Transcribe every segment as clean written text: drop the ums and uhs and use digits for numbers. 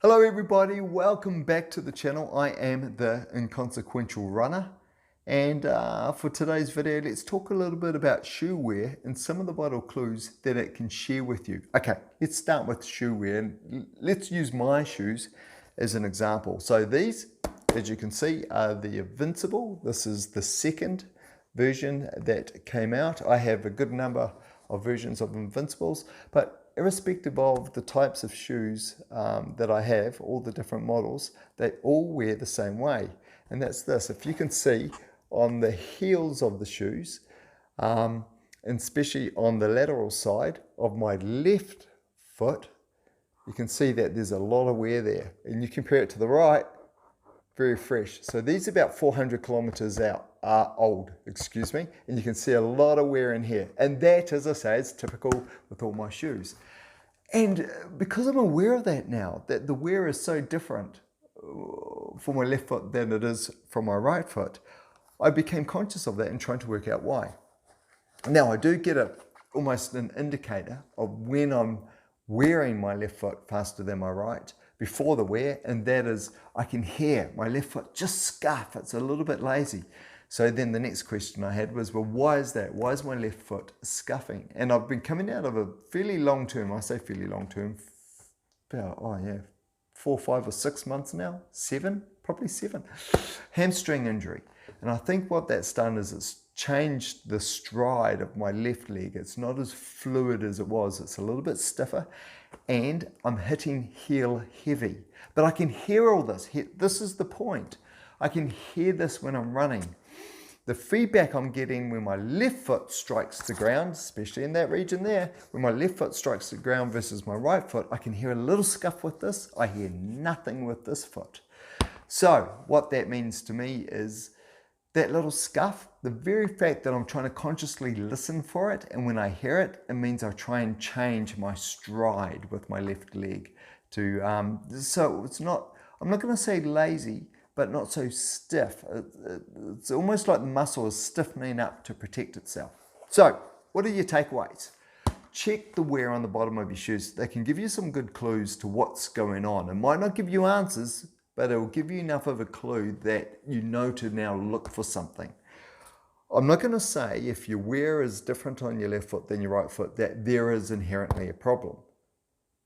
Hello everybody, welcome back to the channel. I am the Inconsequential Runner, and for today's video let's talk a little bit about shoe wear and some of the vital clues that it can share with you. Okay, let's start with shoe wear, and let's use my shoes as an example. So these, as you can see, are the Invincible. This is the second version that came out. I have a good number of versions of Invincibles, but irrespective of the types of shoes that I have, all the different models, they all wear the same way. And that's this. If you can see on the heels of the shoes, and especially on the lateral side of my left foot, you can see that there's a lot of wear there. And you compare it to the right, very fresh. So these are about 400 kilometers old, excuse me, and you can see a lot of wear in here. And that, as I say, is typical with all my shoes. And because I'm aware of that now, that the wear is so different for my left foot than it is for my right foot, I became conscious of that and trying to work out why. Now I do get almost an indicator of when I'm wearing my left foot faster than my right before the wear, and that is I can hear my left foot just scuff. It's a little bit lazy. So then the next question I had was, well, why is that? Why is my left foot scuffing? And I've been coming out of a fairly long term, I say fairly long term, about, 4, 5 or 6 months now, probably seven, hamstring injury. And I think what that's done is it's changed the stride of my left leg. It's not as fluid as it was. It's a little bit stiffer, and I'm hitting heel heavy. But I can hear all this. This is the point. I can hear this when I'm running. The feedback I'm getting when my left foot strikes the ground, especially in that region there, when my left foot strikes the ground versus my right foot, I can hear a little scuff with this. I hear nothing with this foot. So what that means to me is that little scuff, the very fact that I'm trying to consciously listen for it, and when I hear it, it means I try and change my stride with my left leg to, so it's not, I'm not going to say lazy, but not so stiff. It's almost like the muscle is stiffening up to protect itself. So what are your takeaways? Check the wear on the bottom of your shoes. They can give you some good clues to what's going on. It might not give you answers, but it will give you enough of a clue that you know to now look for something. I'm not going to say if your wear is different on your left foot than your right foot that there is inherently a problem.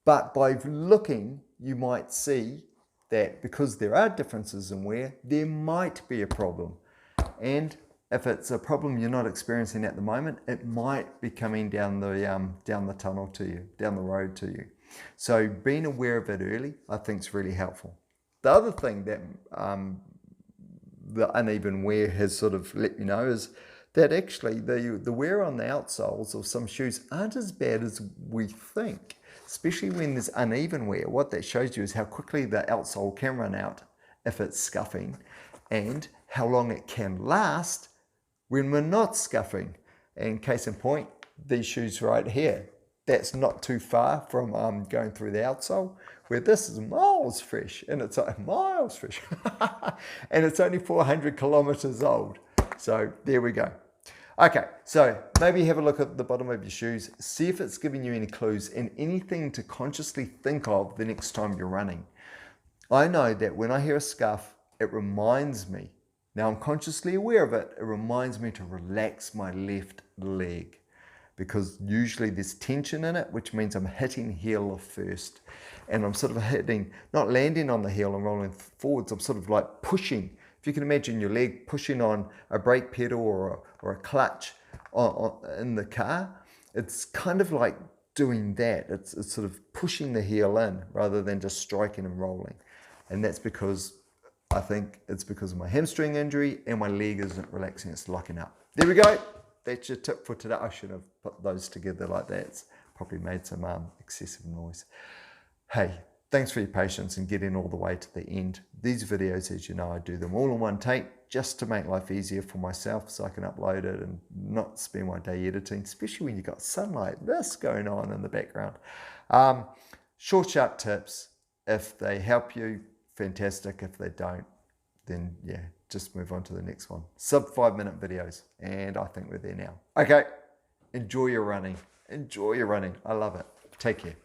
But by looking, you might see that because there are differences in wear, there might be a problem. And if it's a problem you're not experiencing at the moment, it might be coming down the tunnel to you, down the road to you. So being aware of it early, I think is really helpful. The other thing that the uneven wear has sort of let me know is that actually the wear on the outsoles of some shoes aren't as bad as we think, especially when there's uneven wear. What that shows you is how quickly the outsole can run out if it's scuffing, and how long it can last when we're not scuffing. And case in point, these shoes right here. That's not too far from going through the outsole, where this is miles fresh, and it's like miles fresh, and it's only 400 kilometers old. So there we go. Okay, so maybe have a look at the bottom of your shoes, see if it's giving you any clues and anything to consciously think of the next time you're running. I know that when I hear a scuff, it reminds me, now I'm consciously aware of it, it reminds me to relax my left leg, because usually there's tension in it, which means I'm hitting heel first. And I'm sort of hitting, not landing on the heel and rolling forwards, I'm sort of like pushing. If you can imagine your leg pushing on a brake pedal or a clutch in the car, it's kind of like doing that. It's sort of pushing the heel in rather than just striking and rolling. And that's because, I think it's because of my hamstring injury and my leg isn't relaxing, it's locking up. There we go. That's your tip for today. I should have put those together like that. It's probably made some excessive noise. Hey, thanks for your patience and getting all the way to the end. These videos, as you know, I do them all in one take just to make life easier for myself so I can upload it and not spend my day editing, especially when you've got sunlight, this going on in the background. Short, sharp tips. If they help you, fantastic. If they don't, then yeah, just move on to the next one. Sub 5-minute videos, and I think we're there now. Okay, enjoy your running. Enjoy your running. I love it. Take care.